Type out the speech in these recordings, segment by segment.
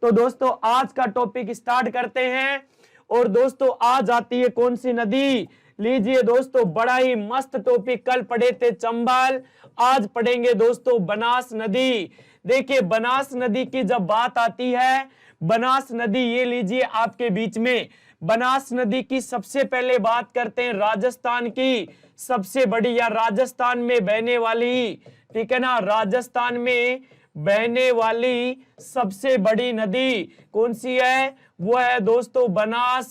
तो दोस्तों आज का टॉपिक स्टार्ट करते हैं। और दोस्तों आज आती है कौन सी नदी? लीजिए दोस्तों, बड़ा ही मस्त टॉपिक। कल पढ़े थे चंबल, आज पढ़ेंगे दोस्तों बनास नदी। देखिए बनास नदी की जब बात आती है, बनास नदी ये लीजिए आपके बीच में। बनास नदी की सबसे पहले बात करते हैं राजस्थान की सबसे बड़ी, या राजस्थान में बहने वाली, ठीक है ना, राजस्थान में बहने वाली सबसे बड़ी नदी कौन सी है? वो है दोस्तों बनास,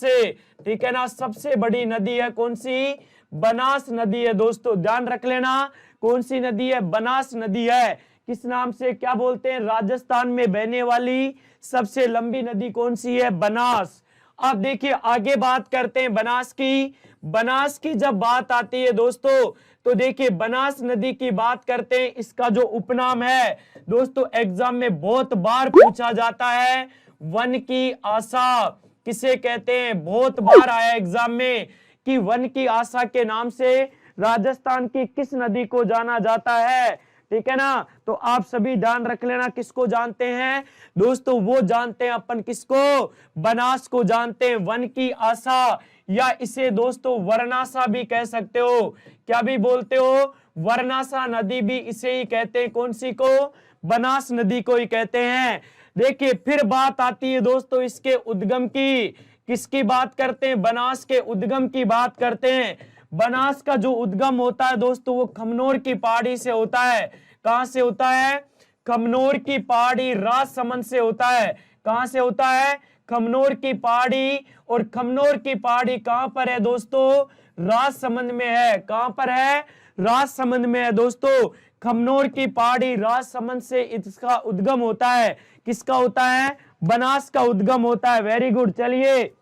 ठीक है ना। सबसे बड़ी नदी है कौन सी? बनास नदी है दोस्तों, ध्यान रख लेना। कौन सी नदी है? बनास नदी है। किस नाम से क्या बोलते हैं? राजस्थान में बहने वाली सबसे लंबी नदी कौन सी है? बनास। अब देखिए आगे बात करते हैं बनास की। बनास की जब बात आती है दोस्तों, तो देखिए बनास नदी की बात करते हैं। इसका जो उपनाम है दोस्तों, एग्जाम में बहुत बार पूछा जाता है, वन की आशा। किसे कहते हैं? बहुत बार आया एग्जाम में कि वन की आशा के नाम से राजस्थान की किस नदी को जाना जाता है, ठीक है ना। तो आप सभी ध्यान रख लेना, किसको जानते हैं दोस्तों? वो जानते हैं अपन किसको? बनास को जानते हैं, वन की आशा, या इसे दोस्तों वर्णाशा भी कह सकते हो। क्या भी बोलते हो? वर्णाशा नदी भी इसे ही कहते हैं। कौन सी को? बनास नदी को ही कहते हैं। देखिए फिर बात आती है दोस्तों इसके उद्गम की। किसकी बात करते हैं? बनास के उद्गम की बात करते हैं। बनास का जो उद्गम होता है दोस्तों, वो खमनोर की पहाड़ी से होता है। कहां से होता है? खमनोर की पहाड़ी, राजसमंद से होता है। कहां से होता है? खमनोर की पहाड़ी। और खमनोर की पहाड़ी कहां पर है दोस्तों? राजसमंद में है। कहां पर है? राजसमंद में है दोस्तों। खमनोर की पहाड़ी राजसमंद से इसका उद्गम होता है। किसका होता है? बनास का उद्गम होता है। Very good. चलिए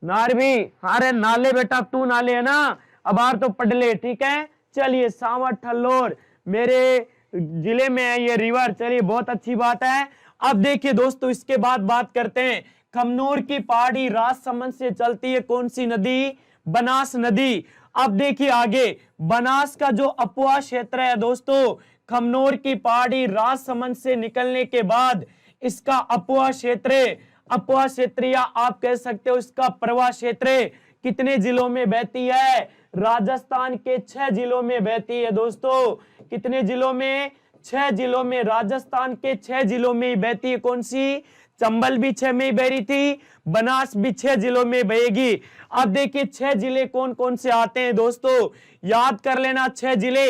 नारवी, अरे नाले बेटा, तू नाले है ना, अब आर तो पढ़ ले, ठीक है। चलिए सावर ठल्लोर मेरे जिले में है ये रिवर। चलिए बहुत अच्छी बात है। अब देखिए दोस्तों इसके बाद बात करते हैं, खमनोर की पहाड़ी राजसमंद से चलती है कौन सी नदी? बनास नदी। अब देखिए आगे, बनास का जो अपवा क्षेत्र है दोस्तों, खमनोर की पहाड़ी राजसमंद से निकलने के बाद इसका अपवा क्षेत्र, अपवा क्षेत्र या आप कह सकते हो इसका प्रवाह क्षेत्र कितने जिलों में बहती है? राजस्थान के 6 जिलों में बहती है दोस्तों। कितने जिलों में? 6 जिलों में। राजस्थान के 6 जिलों में बहती है। कौन सी? चंबल भी 6 में ही बह रही थी, बनास भी 6 जिलों में बहेगी। अब देखिए 6 जिले कौन कौन से आते हैं दोस्तों, याद कर लेना 6 जिले।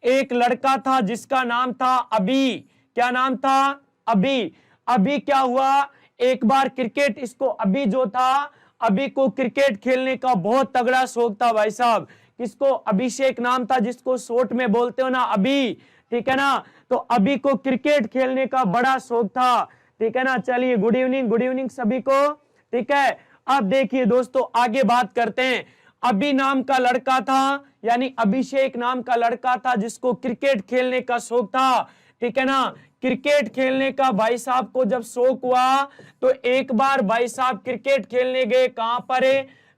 एक लड़का था जिसका नाम था अभी। क्या नाम था? अभी। अभी क्या हुआ, एक बार क्रिकेट, इसको अभी जो था, अभी को क्रिकेट खेलने का बहुत तगड़ा शौक था भाई साहब। किसको? अभिषेक नाम था, जिसको शॉर्ट में बोलते हो ना अभी, ठीक है ना। तो अभी को क्रिकेट खेलने का बड़ा शौक था, ठीक है ना। चलिए गुड इवनिंग, गुड इवनिंग सभी को, ठीक है। अब देखिए दोस्तों आगे बात करते हैं। अभी नाम का लड़का था, यानी अभिषेक नाम का लड़का था जिसको क्रिकेट खेलने का शौक था, ठीक है ना। क्रिकेट खेलने का भाई साहब को जब शौक हुआ, तो एक बार भाई साहब क्रिकेट खेलने गए। कहां पर?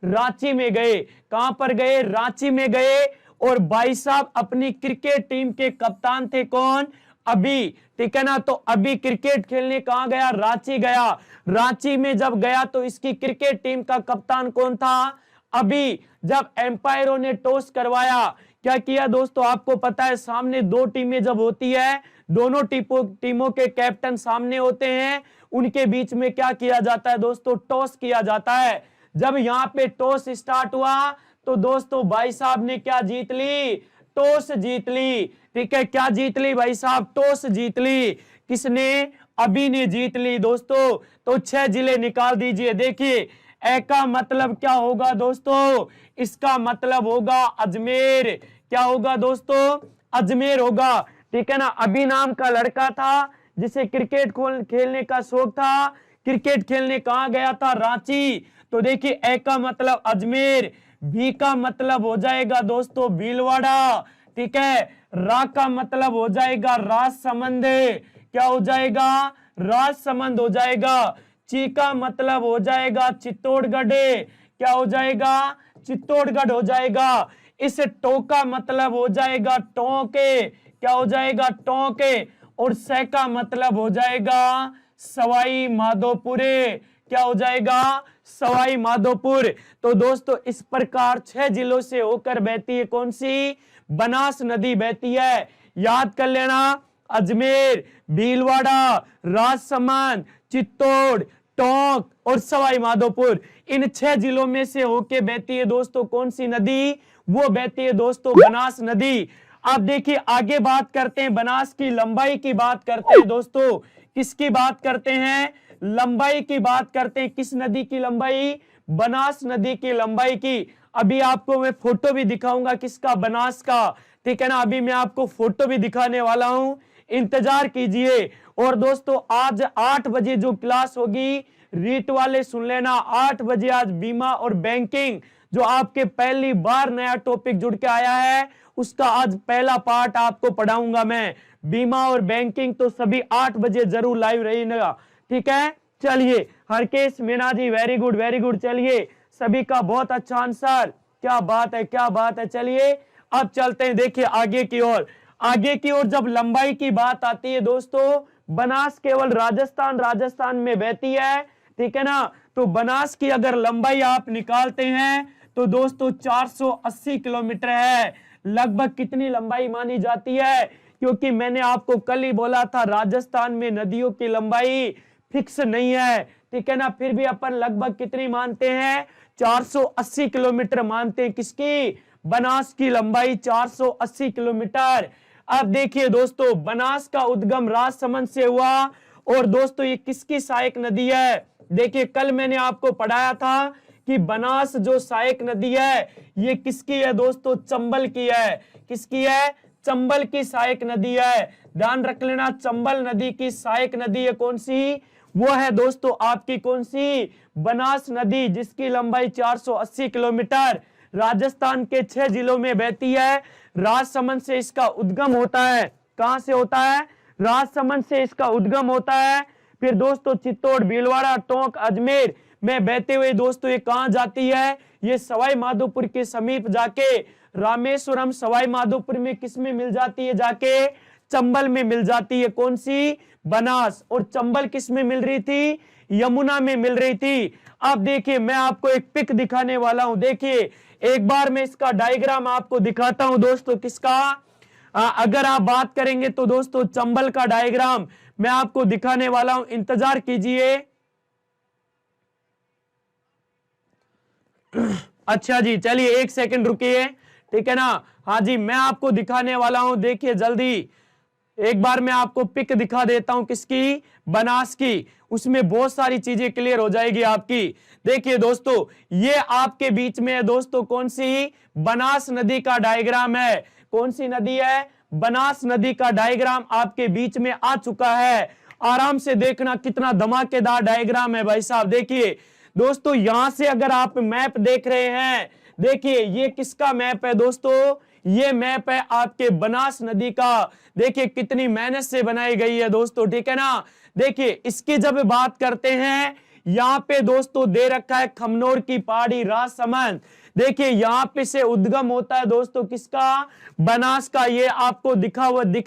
रांची में गए। कहां पर गए? रांची में गए। और भाई साहब अपनी क्रिकेट टीम के कप्तान थे कौन? अभी, ठीक है ना। तो अभी क्रिकेट खेलने कहां गया? रांची गया। रांची में जब गया तो इसकी क्रिकेट टीम का कप्तान कौन था? अभी। जब एम्पायरों ने टॉस करवाया, क्या किया दोस्तों? आपको पता है सामने दो टीमें जब होती है, दोनों टीमों के कैप्टन सामने होते हैं, उनके बीच में क्या किया जाता है दोस्तों? टॉस किया जाता है। जब यहाँ पे टॉस स्टार्ट हुआ, तो दोस्तों भाई साहब ने क्या जीत ली? टॉस जीत ली, ठीक है। क्या जीत ली भाई साहब? टॉस जीत ली। किसने? अभी ने जीत ली दोस्तों। तो 6 जिले निकाल दीजिए। देखिए ए का मतलब क्या होगा दोस्तों? इसका मतलब होगा अजमेर। क्या होगा दोस्तों? अजमेर होगा, ठीक है ना। अभी नाम का लड़का था जिसे क्रिकेट खेलने का शौक था। क्रिकेट खेलने कहां गया था? रांची। तो देखिए ए का मतलब अजमेर, भी का मतलब हो जाएगा दोस्तों भीलवाड़ा, ठीक है। रा का मतलब हो जाएगा राजसमंद। क्या हो जाएगा? राजसमंद हो जाएगा। ची का मतलब हो जाएगा चित्तौड़गढ़। क्या हो जाएगा? चित्तौड़गढ़ हो जाएगा। इस टो का मतलब हो जाएगा टोंके। क्या हो जाएगा? टोंके। और से का मतलब हो जाएगा सवाई माधोपुर। क्या हो जाएगा? सवाई माधोपुर। तो दोस्तों इस प्रकार 6 जिलों से होकर बहती है कौन सी? बनास नदी बहती है। याद कर लेना, अजमेर, भीलवाड़ा, राजसमंद, चित्तौड़, टोंक और सवाई माधोपुर, इन 6 जिलों में से होके बहती है दोस्तों कौन सी नदी? वो बहती है दोस्तों बनास नदी। अब देखिए आगे बात करते हैं, बनास की लंबाई की बात करते हैं दोस्तों। किसकी बात करते हैं? लंबाई की बात करते हैं। किस नदी की लंबाई? बनास नदी की लंबाई की। अभी आपको मैं फोटो भी दिखाऊंगा किसका? बनास का। ठीक है ना, अभी मैं आपको फोटो भी दिखाने वाला हूं, इंतजार कीजिए। और दोस्तों आज 8 बजे जो क्लास होगी, रीट वाले सुन लेना, 8 बजे आज बीमा और बैंकिंग, जो आपके पहली बार नया टॉपिक जुड़ के आया है, उसका आज पहला पार्ट आपको पढ़ाऊंगा मैं, बीमा और बैंकिंग। तो सभी 8 बजे जरूर लाइव रहिएगा। ठीक है, चलिए Harkesh Meena ji, very good very good. चलिए सभी का बहुत अच्छा आंसर, क्या बात है क्या बात है। चलिए अब चलते हैं देखिए आगे की ओर। आगे की ओर जब लंबाई की बात आती है दोस्तों, बनास केवल राजस्थान में बहती है। ठीक है ना, तो बनास की अगर लंबाई आप निकालते हैं तो दोस्तों 480 किलोमीटर है। लगभग कितनी लंबाई मानी जाती है? क्योंकि मैंने आपको कल ही बोला था राजस्थान में नदियों की लंबाई फिक्स नहीं है। ठीक है ना, फिर भी अपन लगभग कितनी मानते हैं? 480 किलोमीटर मानते हैं। किसकी? बनास की लंबाई 480 किलोमीटर। अब देखिए दोस्तों, बनास का उद्गम राजसमंद से हुआ। और दोस्तों ये किसकी सहायक नदी है? देखिए कल मैंने आपको पढ़ाया था कि बनास जो सहायक नदी है, ये किसकी है दोस्तों? चंबल की है। किसकी है? चंबल की सहायक नदी है। ध्यान रख लेना, चंबल नदी की सहायक नदी है कौन सी? वो है दोस्तों आपकी कौन सी? बनास नदी, जिसकी लंबाई 480 किलोमीटर, राजस्थान के 6 जिलों में बहती है। राजसमंद से इसका उद्गम होता है। कहां से होता है? राजसमंद से इसका उद्गम होता है। फिर दोस्तों चित्तौड़, भीलवाड़ा, टोंक, अजमेर में बहते हुए दोस्तों ये कहां जाती है? ये सवाई माधोपुर के समीप जाके रामेश्वरम, सवाई माधोपुर में किस में मिल जाती है? जाके चंबल में मिल जाती है। कौन सी? बनास। और चंबल किस में मिल रही थी? यमुना में मिल रही थी। अब देखिए मैं आपको एक पिक दिखाने वाला हूं। देखिए एक बार मैं इसका डायग्राम आपको दिखाता हूं दोस्तों। किसका? अगर आप बात करेंगे तो दोस्तों चंबल का डायग्राम मैं आपको दिखाने वाला हूं, इंतजार कीजिए। अच्छा जी, चलिए 1 सेकंड रुकिए। ठीक है ना, हाँ जी मैं आपको दिखाने वाला हूं, देखिए जल्दी। एक बार मैं आपको पिक दिखा देता हूं। किसकी? बनास की। उसमें बहुत सारी चीजें क्लियर हो जाएगी आपकी। देखिए दोस्तों ये आपके बीच में है दोस्तों कौन सी? बनास नदी का डायग्राम है। कौन सी नदी है? बनास नदी का डायग्राम आपके बीच में आ चुका है। आराम से देखना, कितना धमाकेदार डायग्राम है भाई साहब। देखिए दोस्तों यहां से अगर आप मैप देख रहे हैं, देखिए ये किसका मैप है दोस्तों? ये मैप है आपके बनास नदी का। देखिए कितनी मेहनत से बनाई गई है दोस्तों। ठीक है ना, देखिए इसकी जब बात करते हैं, यहाँ पे दोस्तों दे रखा है खमनोर की पहाड़ी, राजसमंद। देखिए यहाँ पे से उद्गम होता है दोस्तों किसका? बनास का। ये आपको दिख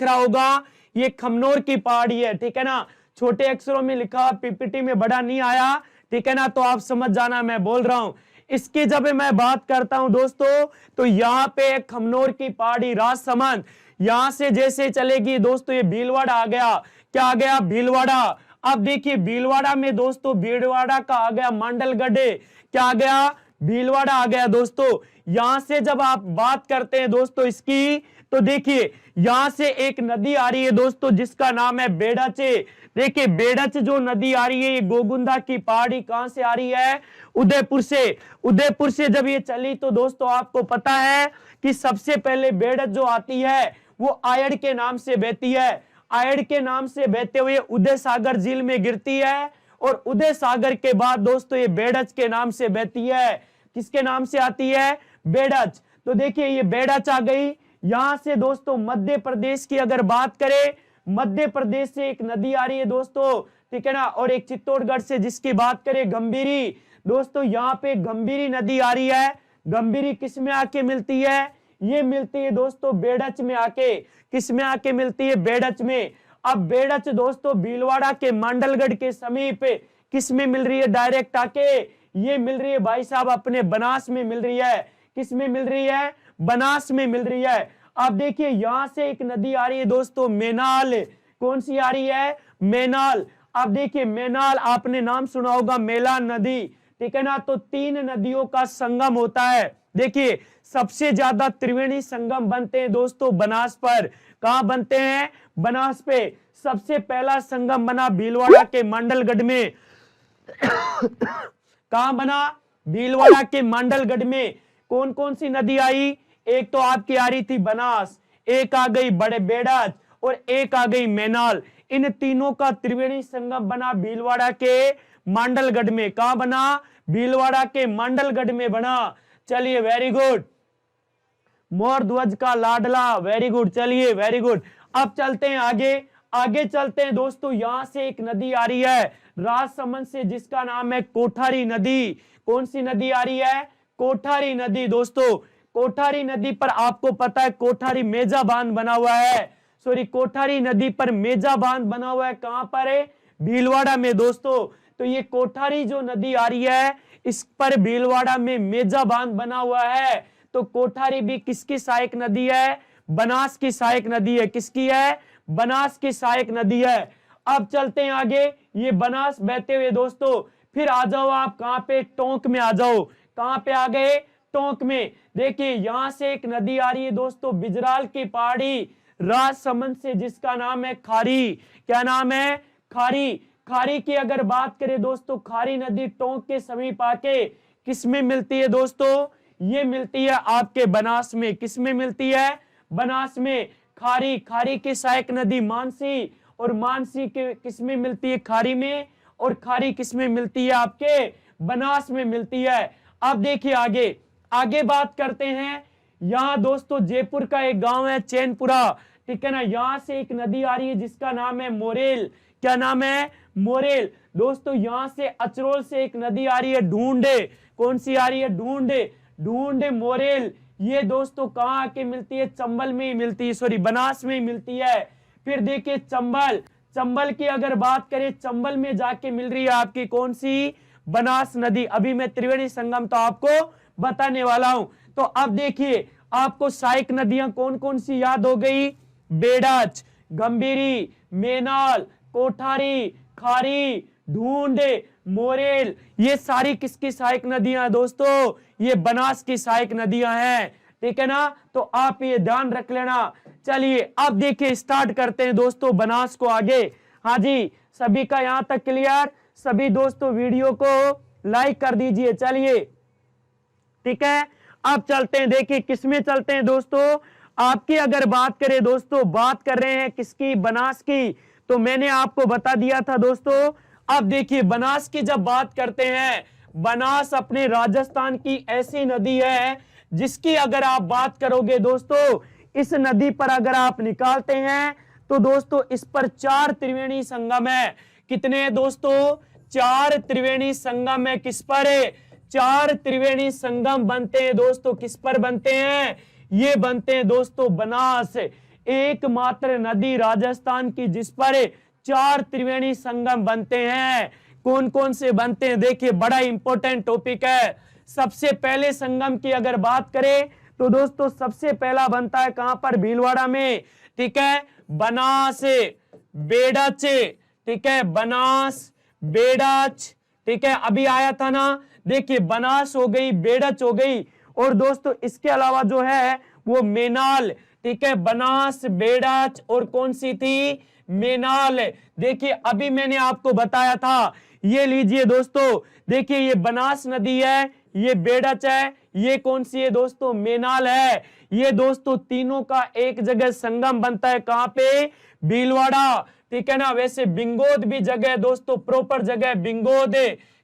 रहा होगा, ये खमनोर की पहाड़ी है। ठीक है ना, छोटे अक्षरों में लिखा, पीपीटी में बड़ा नहीं आया। ठीक है ना, तो आप समझ जाना मैं बोल रहा हूं। इसकी जब मैं बात करता हूं दोस्तों, तो यहाँ पे खमनोर की पहाड़ी, राजसमंद, यहां से जैसे चलेगी दोस्तों ये भीलवाड़ा आ गया। क्या आ गया? भीलवाड़ा। अब देखिए भीलवाड़ा में दोस्तों, भीलवाड़ा का आ गया मांडलगढ़। क्या आ गया? भीलवाड़ा आ गया दोस्तों। यहां से जब आप बात करते हैं दोस्तों इसकी, तो देखिए यहां से एक नदी आ रही है दोस्तों जिसका नाम है बेड़च। देखिए बेड़च जो नदी आ रही है, ये गोगुंदा की पहाड़ी कहां से आ रही है? उदयपुर से। उदयपुर से जब ये चली तो दोस्तों आपको पता है कि सबसे पहले बेड़च जो आती है वो आयड़ के नाम से बहती है। आयड़ के नाम से बहते हुए उदय सागर झील में गिरती है, और उदय सागर के बाद दोस्तों ये बेड़च के नाम से बहती है। किसके नाम से आती है? बेड़च। तो देखिए ये बेड़च आ गई। यहां से दोस्तों मध्य प्रदेश की अगर बात करें, मध्य प्रदेश से एक नदी आ रही है दोस्तों। ठीक है ना, और एक चित्तौड़गढ़ से जिसकी बात करें गंभीरी। दोस्तों यहाँ पे गंभीरी नदी आ रही है। गंभीरी किस में आके मिलती है? ये मिलती है दोस्तों बेड़च में आके। किस में आके मिलती है? बेड़च में। अब बेड़च दोस्तों भीलवाड़ा के मांडलगढ़ के समीप किस में मिल रही है डायरेक्ट आके? ये मिल रही है भाई साहब अपने बनास में मिल रही है। किस में मिल रही है? बनास में मिल रही है। अब देखिए यहां से एक नदी आ रही है दोस्तों मेनाल। कौन सी आ रही है? मेनाल। अब देखिए मेनाल आपने नाम सुना होगा, मेलान नदी, ठीक है ना। तो 3 नदियों का संगम होता है। देखिए सबसे ज्यादा त्रिवेणी संगम बनते हैं दोस्तों बनास पर। कहां बनते हैं? बनास पे। सबसे पहला संगम बना भीलवाड़ा के मांडलगढ़ में। कहां बना? भीलवाड़ा के मांडलगढ़ में। कौन कौन सी नदी आई? एक तो आपकी आ रही थी बनास, एक आ गई बड़े बेड़च और एक आ गई मेनाल। इन तीनों का त्रिवेणी संगम बना भीलवाड़ा के मांडलगढ़ में। कहां बना? भीलवाड़ा के मांडलगढ़ में बना। चलिए वेरी गुड। मोर ध्वज का लाडला, वेरी गुड। चलिए वेरी गुड। अब चलते हैं आगे। आगे चलते हैं दोस्तों, यहां से एक नदी आ रही है राजसमंद से, जिसका नाम है कोठारी नदी। कौन सी नदी आ रही है? कोठारी नदी। दोस्तों कोठारी नदी पर आपको पता है कोठारी मेजा बांध बना हुआ है। सॉरी, कोठारी नदी पर मेजा बांध बना हुआ है। कहां पर है? भीलवाड़ा में दोस्तों। तो ये कोठारी जो नदी आ रही है इस पर भीलवाड़ा में मेजा बांध बना हुआ है। तो कोठारी भी किसकी सहायक नदी है? बनास की सहायक नदी है। किसकी है? बनास की सहायक नदी है। अब चलते हैं आगे। ये बनास बहते हुए दोस्तों फिर आ जाओ आप कहां पे? टोंक में आ जाओ। कहां पे आ गए? टोंक में। देखिए यहां से एक नदी आ रही है दोस्तों बिजराल की पहाड़ी राजसमंद से, जिसका नाम है खारी। क्या नाम है? खारी। खारी की अगर बात करें दोस्तों, खारी नदी टोंक के समीप आके किस में मिलती है दोस्तों? ये मिलती है आपके बनास में। किस में मिलती है? बनास में। खारी, खारी की सहायक नदी मानसी, और मानसी के किस में मिलती है? खारी में। और खारी किस में मिलती है? आपके बनास में मिलती है। अब देखिए आगे, आगे बात करते हैं। यहां दोस्तों जयपुर का एक गांव है चैनपुरा, ठीक है ना। यहां से एक नदी आ रही है जिसका नाम है मोरेल। क्या नाम है? मोरेल। दोस्तों यहां से अचरोल से एक नदी आ रही है ढूंढे। कौन सी आ रही है? ढूंढे। ढूंढे मोरेल। ये दोस्तों कहां आके मिलती है? चंबल में ही मिलती है, सॉरी बनास में ही मिलती है। फिर देखिए चंबल। चंबल की अगर बात करें, चंबल में जाके मिल रही है आपकी कौन सी? बनास नदी। अभी मैं त्रिवेणी संगम तो आपको बताने वाला हूं। तो अब देखिए आपको सहायक नदियां कौन कौन सी याद हो गई? बेड़च, गंभीरी, मेनाल, कोठारी, खारी, ढूंढे, मोरेल। ये सारी किसकी सहायक नदियां दोस्तों? ये बनास की सहायक नदियां हैं, ठीक है ना। तो आप ये ध्यान रख लेना। चलिए अब देखिए स्टार्ट करते हैं दोस्तों बनास को आगे। हाँ जी, सभी का यहां तक क्लियर? सभी दोस्तों वीडियो को लाइक कर दीजिए। चलिए ठीक है, अब चलते हैं। देखिए किसमें चलते हैं दोस्तों? आपकी अगर बात करें दोस्तों, बात कर रहे हैं किसकी? बनास की। तो मैंने आपको बता दिया था दोस्तों। अब देखिए बनास की जब बात करते हैं, बनास अपने राजस्थान की ऐसी नदी है जिसकी अगर आप बात करोगे दोस्तों, इस नदी पर अगर आप निकालते हैं तो दोस्तों इस पर 4 त्रिवेणी संगम है। कितने हैं दोस्तों? 4 त्रिवेणी संगम है। किस पर है? 4 त्रिवेणी संगम बनते हैं दोस्तों। किस पर बनते हैं? ये बनते हैं दोस्तों बनास, एकमात्र नदी राजस्थान की जिस पर 4 त्रिवेणी संगम बनते हैं। कौन कौन से बनते हैं? देखिए बड़ा इंपॉर्टेंट टॉपिक है। सबसे पहले संगम की अगर बात करें तो दोस्तों सबसे पहला बनता है कहां पर? भीलवाड़ा में, ठीक है। बनास, बेड़च, ठीक है। बनास, बेड़च, ठीक है। अभी आया था ना। देखिए बनास हो गई, बेड़च हो गई, और दोस्तों इसके अलावा जो है वो मेनाल, ठीक है। बनास, बेड़च और कौन सी थी? मेनाल। देखिए अभी मैंने आपको बताया था। ये लीजिए दोस्तों, देखिए ये बनास नदी है, ये बेड़च है, ये कौन सी है दोस्तों? मेनाल है। ये दोस्तों तीनों का एक जगह संगम बनता है। कहां पे? भीलवाड़ा, ठीक है ना। वैसे बिंगोद भी जगह है दोस्तों, प्रॉपर जगह बिंगोद।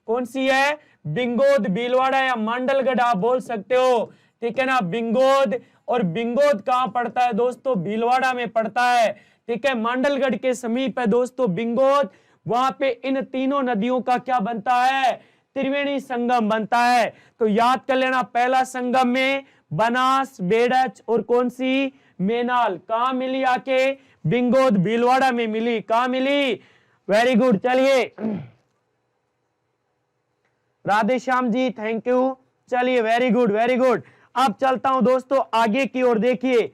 कौन सी है? बिंगोद। भीलवाड़ा या मांडलगढ़ आप बोल सकते हो, ठीक है ना। बिंगोद। और बिंगोद कहां पड़ता है दोस्तों? भीलवाड़ा में पड़ता है, ठीक है। मांडलगढ़ के समीप है दोस्तों बिंगोद। वहां पे इन तीनों नदियों का क्या बनता है? त्रिवेणी संगम बनता है। तो याद कर लेना, पहला संगम में बनास, बेड़च और कौन सी? मेनाल कहाँ मिली आके? बिंगोद भीलवाड़ा में मिली। कहाँ मिली? Very good. चलिए राधे श्याम जी, थैंक यू। चलिए वेरी गुड वेरी गुड। अब चलता हूं दोस्तों आगे की ओर। देखिए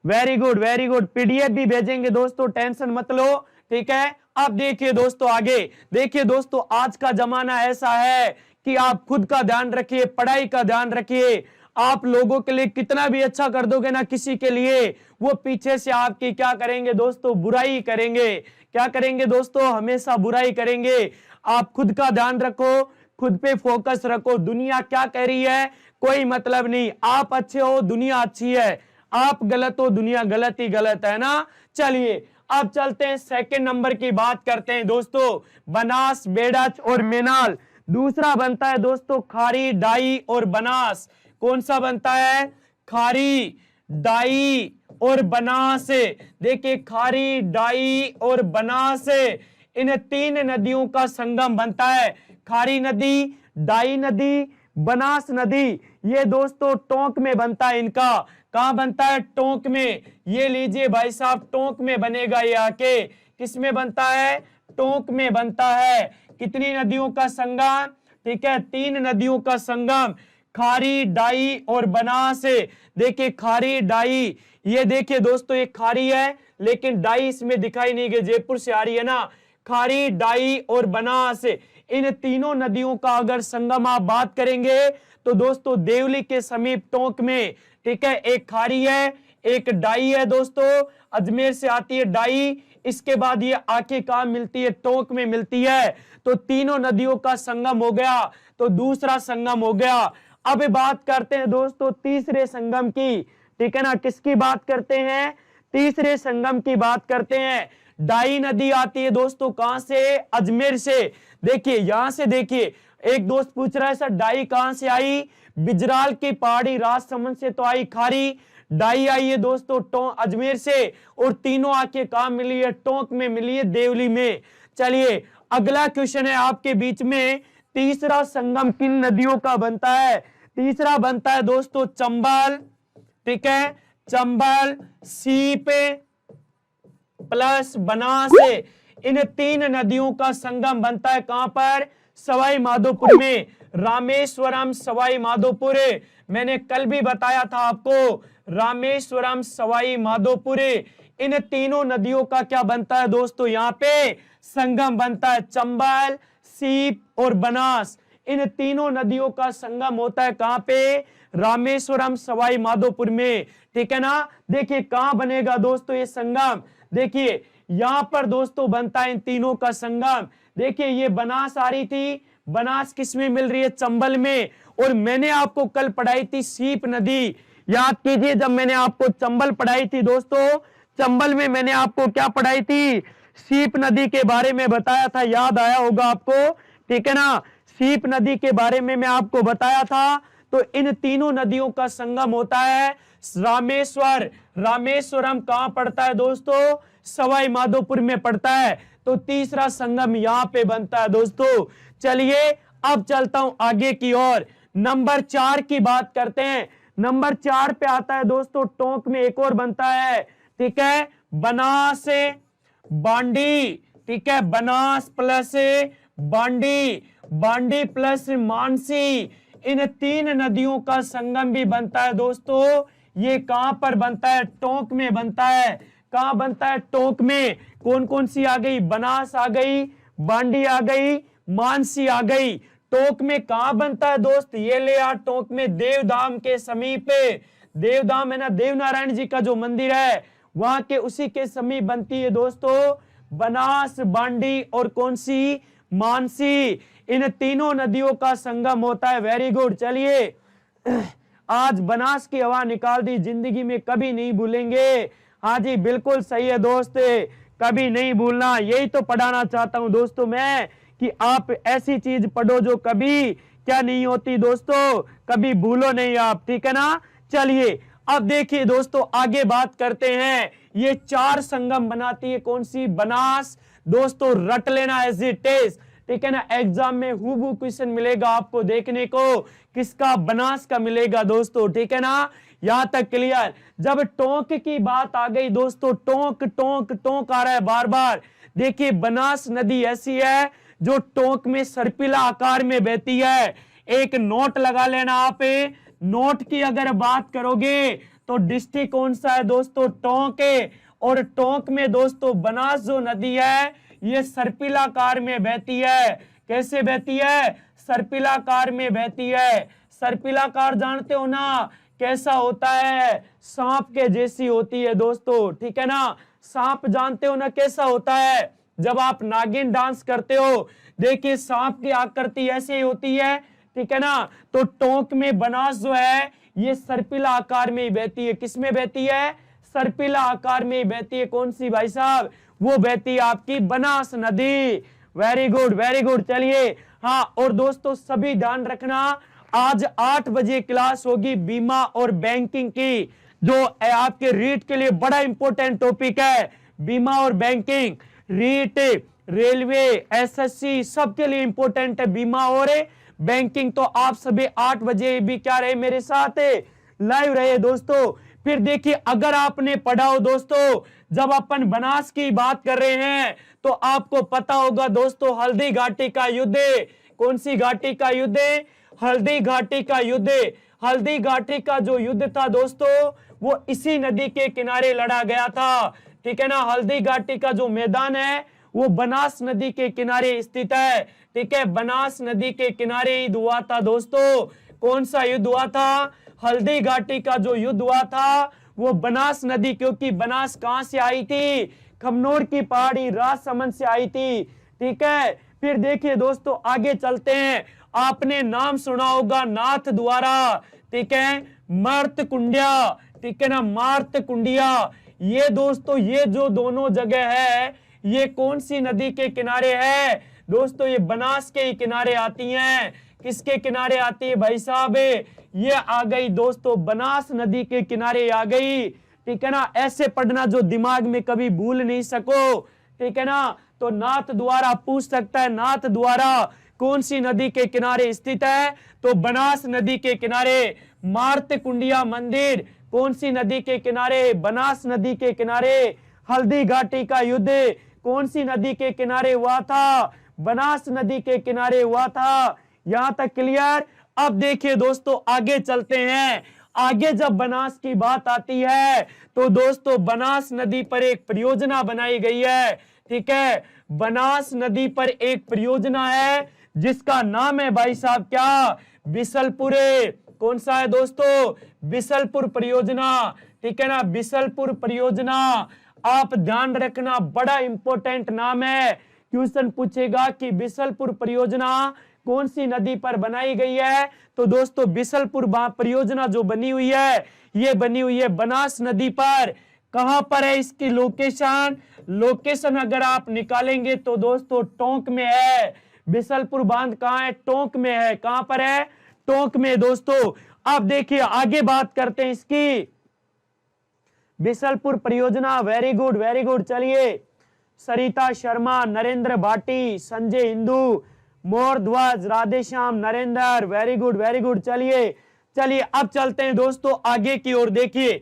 very good very good. PDF भी भेजेंगे दोस्तों, टेंशन मत लो, ठीक है। अब देखिए दोस्तों आगे। देखिए दोस्तों आज का जमाना ऐसा है कि आप खुद का ध्यान रखिए, पढ़ाई का ध्यान रखिए। आप लोगों के लिए कितना भी अच्छा कर दोगे ना किसी के लिए, वो पीछे से आपकी क्या करेंगे दोस्तों? बुराई करेंगे। क्या करेंगे दोस्तों? हमेशा बुराई करेंगे। आप खुद का ध्यान रखो, खुद पे फोकस रखो। दुनिया क्या कह रही है कोई मतलब नहीं। आप अच्छे हो, दुनिया अच्छी है। आप गलत हो, दुनिया गलत ही गलत है ना। चलिए अब चलते हैं सेकंड नंबर की बात करते हैं दोस्तों। बनास, बेडच और मेनाल। दूसरा बनता है दोस्तों खारी, डाई और बनास। कौन सा बनता है? खारी, डाई और बनास। देखिए खारी, डाई और बनास, इन तीन नदियों का संगम बनता है। खारी नदी, डाई नदी, बनास नदी, ये दोस्तों टोंक में बनता है। इनका कहां बनता है? टोंक में। ये लीजिए भाई साहब, टोंक में बनेगा ये आके। किस में बनता है? टोंक में बनता है। कितनी नदियों का संगम? ठीक है, तीन नदियों का संगम, खारी, डाई और बनास। देखिए खारी, डाई, ये देखिए दोस्तों ये खारी है लेकिन डाई इसमें दिखाई नहीं गई, जयपुर से आ रही है ना। खारी, डाई और बनास, इन तीनों नदियों का अगर संगम आप बात करेंगे तो दोस्तों देवली के समीप टोंक में, ठीक है, एक खारी है, एक डाई है दोस्तों, अजमेर से आती है डाई। इसके बाद ये आके कहां मिलती है? टोंक में मिलती है। तो तीनों नदियों का संगम हो गया, तो दूसरा संगम हो गया। अब बात करते हैं दोस्तों तीसरे संगम की, ठीक है ना। किसकी बात करते हैं? तीसरे संगम की बात करते हैं। डाई नदी आती है दोस्तों कहां से? अजमेर से। देखिए यहां से, देखिए एक दोस्त पूछ रहा है सर डाई कहां से आई? बिजराल की पहाड़ी राजसमंद से तो आई खारी। डाई आई है दोस्तों अजमेर से, और तीनों आके कहां मिली है? टोंक में मिली है, देवली में। चलिए अगला क्वेश्चन है आपके बीच में, तीसरा संगम किन नदियों का बनता है? तीसरा बनता है दोस्तों चंबल, ठीक है, चंबल, सीप प्लस बनास, इन तीन नदियों का संगम बनता है कहां पर? सवाई माधोपुर में। रामेश्वरम, सवाई माधोपुर, मैंने कल भी बताया था आपको, रामेश्वरम, सवाई माधोपुर, इन तीनों नदियों का क्या बनता है दोस्तों? यहाँ पे संगम बनता है। चंबल, सीप और बनास, इन तीनों नदियों का संगम होता है कहां पे? रामेश्वरम, सवाई माधोपुर में, ठीक है ना। देखिए कहां बनेगा दोस्तों ये संगम? देखिए यहां पर दोस्तों बनता है इन तीनों का संगम। देखिए ये बनास आ रही थी, बनास किस में मिल रही है? चंबल में। और मैंने आपको कल पढ़ाई थी सीप नदी, याद कीजिए जब मैंने आपको चंबल पढ़ाई थी दोस्तों, चंबल में मैंने आपको क्या पढ़ाई थी? सीप नदी के बारे में बताया था, याद आया होगा आपको, ठीक है ना। सीप नदी के बारे में मैं आपको बताया था। तो इन तीनों नदियों का संगम होता है रामेश्वर। रामेश्वरम कहां पड़ता है दोस्तों? सवाई माधोपुर में पड़ता है। तो तीसरा संगम यहां पे बनता है दोस्तों। चलिए अब चलता हूं आगे की ओर, नंबर 4 की बात करते हैं। नंबर 4 पे आता है दोस्तों टोंक में एक और बनता है, ठीक है, बनास, बांडी, ठीक है, बनास प्लस बांडी, बांडी प्लस मानसी, इन तीन नदियों का संगम भी बनता है दोस्तों। ये कहां पर बनता है? टोंक में बनता है। कहां बनता है? टोंक में। कौन कौन सी आ गई? बनास आ गई, बांडी आ गई, मानसी आ गई। टोंक में कहां बनता है दोस्त? ये ले आ, टोंक में देवधाम के समीप, देवधाम है ना, देवनारायण जी का जो मंदिर है वहां के उसी के समीप बनती है दोस्तों बनास, बांडी और कौन सी? मानसी। इन तीनों नदियों का संगम होता है। Very good. चलिए आज बनास की हवा निकाल दी, जिंदगी में कभी नहीं भूलेंगे। हाँ जी बिल्कुल सही है दोस्त, कभी नहीं भूलना। यही तो पढ़ाना चाहता हूं दोस्तों मैं, कि आप ऐसी चीज पढ़ो जो कभी क्या नहीं होती दोस्तों, कभी भूलो नहीं आप, ठीक है ना। चलिए अब देखिए दोस्तों आगे बात करते हैं। ये चार संगम बनाती है कौन सी? बनास। दोस्तों रट लेना एज इट इज, ठीक है ना। एग्जाम में हूबहू क्वेश्चन मिलेगा आपको देखने को, किसका, बनास का मिलेगा दोस्तों, ठीक है ना। यहां तक क्लियर। जब टोंक की बात आ गई दोस्तों, टोंक टोंक टोंक आ रहा है बार बार। देखिए बनास नदी ऐसी है जो टोंक में सर्पिला आकार में बहती है। एक नोट लगा लेना आप, नोट की अगर बात करोगे तो डिस्ट्रिक्ट कौन सा है दोस्तों, टोंक है। और टोंक में दोस्तों बनास जो नदी है ये सर्पिलाकार में बहती है। कैसे बहती है, सर्पिलाकार में बहती है। सर्पिलाकार जानते हो ना कैसा होता है, सांप के जैसी होती है दोस्तों, ठीक है ना। सांप जानते हो ना कैसा होता है, जब आप नागिन डांस करते हो देखिए सांप की आकृति ऐसे ही होती है, ठीक है ना। तो टोंक में बनास जो है ये सर्पिला आकार में ही बहती है। किसमें बहती है, सर्पिला आकार में ही बहती है। कौन सी भाई साहब, वो बहती है आपकी बनास नदी। Very good very good. चलिए हाँ, और दोस्तों सभी ध्यान रखना, आज 8 बजे क्लास होगी बीमा और बैंकिंग की, जो आपके रीट के लिए बड़ा इंपॉर्टेंट टॉपिक है। बीमा और बैंकिंग, रीट, रेलवे, एसएससी सबके लिए इंपॉर्टेंट है बीमा और बैंकिंग। तो आप सभी 8 बजे भी क्या रहे मेरे साथ लाइव रहे दोस्तों। फिर देखिए अगर आपने पढ़ा हो दोस्तों, जब अपन बनास की बात कर रहे हैं तो आपको पता होगा दोस्तों हल्दी घाटी का युद्ध। कौन सी घाटी का युद्ध, हल्दी घाटी का युद्ध। हल्दी घाटी का जो युद्ध था दोस्तों वो इसी नदी के किनारे लड़ा गया था, ठीक है ना। हल्दी घाटी का जो मैदान है वो बनास नदी के किनारे स्थित है, ठीक है। बनास नदी के किनारे युद्ध हुआ था दोस्तों। कौन सा युद्ध हुआ था, हल्दी घाटी का जो युद्ध हुआ था वो बनास नदी, क्योंकि बनास कहां से आई थी, खमनोर की पहाड़ी राजसमंद से आई थी, ठीक है। फिर देखिए दोस्तों आगे चलते हैं, आपने नाम सुना होगा नाथ द्वारा, ठीक है, मर्त कुंडिया, ठीक है ना, मार्त कुंडिया। ये दोस्तों ये जो दोनों जगह है ये कौन सी नदी के किनारे है दोस्तों, ये बनास के ही किनारे आती हैं। किसके किनारे आती है भाई साहब, ये आ गई दोस्तों बनास नदी के किनारे आ गई, ठीक है ना। ऐसे पढ़ना जो दिमाग में कभी भूल नहीं सको, ठीक है ना। तो नाथ द्वारा पूछ सकता है, नाथ द्वारा कौन सी नदी के किनारे स्थित है, तो बनास नदी के किनारे। मार्त कुंडिया मंदिर कौन सी नदी के किनारे, बनास नदी के किनारे। हल्दी घाटी का युद्ध कौन सी नदी के किनारे हुआ था, बनास नदी के किनारे हुआ था। यहां तक क्लियर। अब देखिए दोस्तों आगे चलते हैं। आगे जब बनास की बात आती है तो दोस्तों बनास नदी पर एक परियोजना बनाई गई है, ठीक है। बनास नदी पर एक परियोजना है जिसका नाम है भाई साहब क्या, बिसलपुर। कौन सा है दोस्तों, बिसलपुर परियोजना, ठीक है ना। बिसलपुर परियोजना आप ध्यान रखना, बड़ा इंपॉर्टेंट नाम है। क्वेश्चन पूछेगा कि बिसलपुर परियोजना कौन सी नदी पर बनाई गई है, तो दोस्तों बिसलपुर परियोजना जो बनी हुई है ये बनी हुई है बनास नदी पर। कहां पर है इसकी लोकेशन, लोकेशन अगर आप निकालेंगे तो दोस्तों टोंक में है। बिसलपुर बांध कहां है, टोंक में है। कहां पर है, टोंक में दोस्तों। अब देखिए आगे बात करते हैं इसकी, बिसलपुर परियोजना। Very good very good. चलिए Sarita Sharma, Narendra Bhati, Sanjay Hindu, Mordhwaj, Radheshyam, Narendra, very good very good. चलिए चलिए अब चलते हैं दोस्तों आगे की ओर। देखिए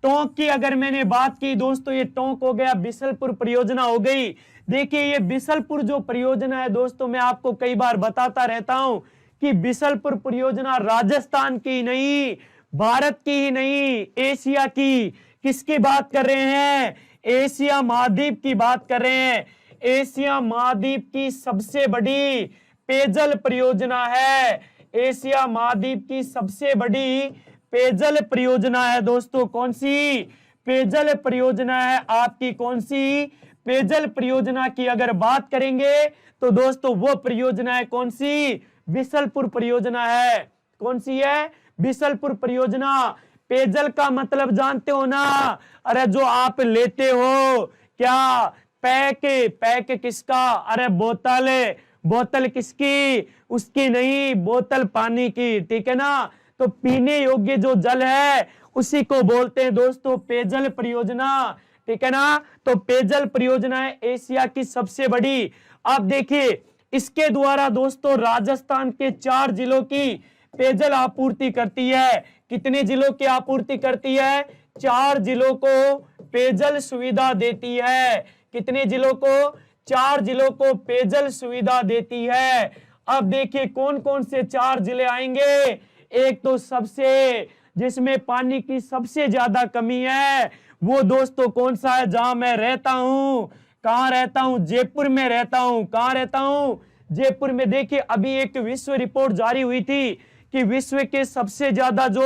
टोंक की अगर मैंने बात की दोस्तों, ये टोंक हो गया, बिसलपुर परियोजना हो गई। देखिए ये बिसलपुर जो परियोजना है दोस्तों, मैं आपको कई बार बताता रहता हूं कि बिसलपुर परियोजना राजस्थान की नहीं, भारत की ही नहीं, एशिया की। किसकी बात कर रहे हैं, एशिया महाद्वीप की बात कर रहे हैं। एशिया महाद्वीप की सबसे बड़ी पेयजल परियोजना है। एशिया महाद्वीप की सबसे बड़ी पेयजल परियोजना है दोस्तों। कौन सी पेयजल परियोजना है आपकी, कौन सी पेयजल परियोजना की अगर बात करेंगे तो दोस्तों वो परियोजना है कौन सी, बिसलपुर परियोजना है। कौन सी है, बिसलपुर परियोजना। पेयजल का मतलब जानते हो ना, अरे जो आप लेते हो क्या, पैक, पैक किसका, अरे बोतल, बोतल किसकी, उसकी नहीं, बोतल पानी की, ठीक है ना। तो पीने योग्य जो जल है उसी को बोलते हैं दोस्तों पेयजल परियोजना, ठीक है ना। तो पेयजल परियोजना है एशिया की सबसे बड़ी। अब देखिए इसके द्वारा दोस्तों राजस्थान के 4 जिलों की पेयजल आपूर्ति करती है। कितने जिलों की आपूर्ति करती है? 4 जिलों को पेयजल सुविधा देती है। कितने जिलों को? 4 जिलों को पेयजल सुविधा देती है। अब देखिए कौन कौन से 4 जिले आएंगे। एक तो सबसे जिसमें पानी की सबसे ज्यादा कमी है वो दोस्तों कौन सा है? जहां मैं रहता हूं। कहां रहता हूं? जयपुर में रहता हूं। कहां रहता हूं? जयपुर में। देखिए अभी एक विश्व रिपोर्ट जारी हुई थी कि विश्व के सबसे ज्यादा जो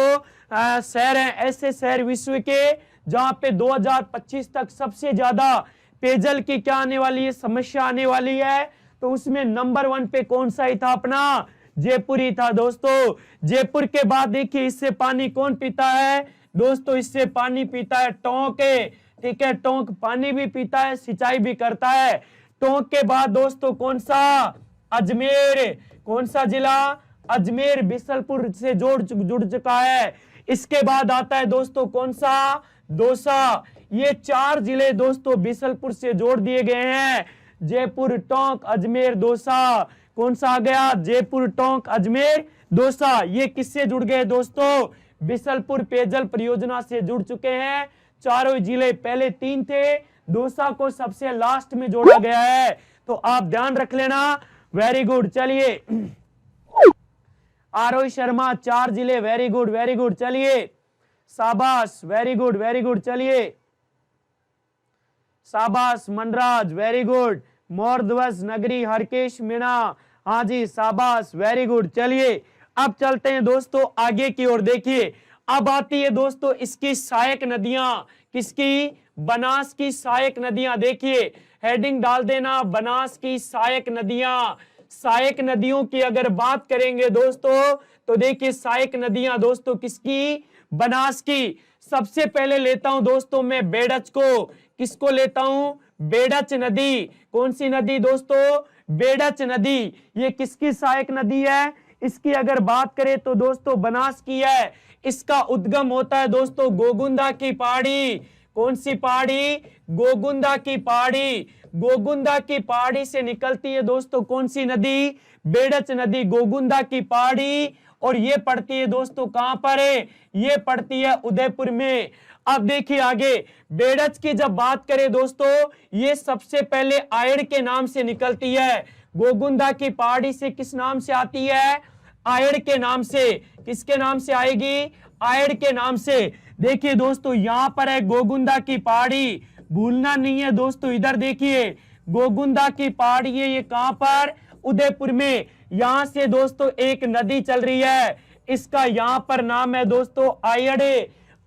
शहर हैं, ऐसे शहर विश्व के जहां पे 2025 तक सबसे ज्यादा पेयजल की क्या आने वाली है? समस्या आने वाली है। तो उसमें नंबर 1 पे कौन सा ही था? अपना जयपुर ही था दोस्तों। जयपुर के बाद देखिए इससे पानी कौन पीता है दोस्तों? इससे पानी पीता है टोंक। ठीक है, टोंक पानी भी पीता है, सिंचाई भी करता है। टोंक के बाद दोस्तों कौन सा? अजमेर। कौन सा जिला? अजमेर बिसलपुर से जुड़ चुका है। इसके बाद आता है दोस्तों कौन सा? दौसा। ये 4 जिले दोस्तों बिसलपुर से जोड़ दिए गए हैं। जयपुर, टोंक, अजमेर, दौसा। कौन सा आ गया? जयपुर, टोंक, अजमेर, दौसा। ये किससे जुड़ गए दोस्तों? बिसलपुर पेयजल परियोजना से जुड़ चुके हैं। चारों जिले, पहले 3 थे, दौसा को सबसे लास्ट में जोड़ा गया है। तो आप ध्यान रख लेना। Very good. चलिए आरोही शर्मा, 4 जिले। Very good, very good. चलिए शाबाश, वेरी गुड, वेरी गुड। चलिए शाबाश मनराज, वेरी गुड। मोरध्वज, नगरी, हरकेश, मीणा, हाँ जी शाबाश, वेरी गुड। चलिए अब चलते हैं दोस्तों आगे की ओर। देखिए अब आती है दोस्तों इसकी सहायक नदियां। किसकी? बनास की सहायक नदियां। देखिए हेडिंग डाल देना, बनास की सहायक नदियां। सहायक नदियों की अगर बात करेंगे दोस्तों तो देखिए सहायक नदियां दोस्तों किसकी? बनास की। सबसे पहले लेता हूं दोस्तों मैं बेड़च को। किसको लेता हूं? बेड़च नदी। कौन सी नदी दोस्तों? बेड़च नदी। ये किसकी सहायक नदी है? इसकी अगर बात करें तो दोस्तों बनास की है। इसका उद्गम होता है दोस्तों गोगुंदा की पहाड़ी। कौन सी पहाड़ी? गोगुंदा की पहाड़ी। गोगुंदा की पहाड़ी से निकलती है दोस्तों कौन सी नदी? बेड़च नदी, गोगुंदा की पहाड़ी। और ये पड़ती है दोस्तों कहां पर है? ये पड़ती है उदयपुर में। अब देखिए आगे बेड़च की जब बात करें दोस्तों, ये सबसे पहले आयड़ के नाम से निकलती है। गोगुंदा की पहाड़ी से किस नाम से आती है? आयड़ के नाम से। किसके नाम से आएगी? आयड़ के नाम से। देखिए दोस्तों यहां पर है गोगुंदा की पहाड़ी, भूलना नहीं है दोस्तों। इधर देखिए गोगुंदा की पहाड़ी है, ये कहां पर? उदयपुर में। यहां से दोस्तों एक नदी चल रही है, इसका यहां पर नाम है दोस्तों आयड़।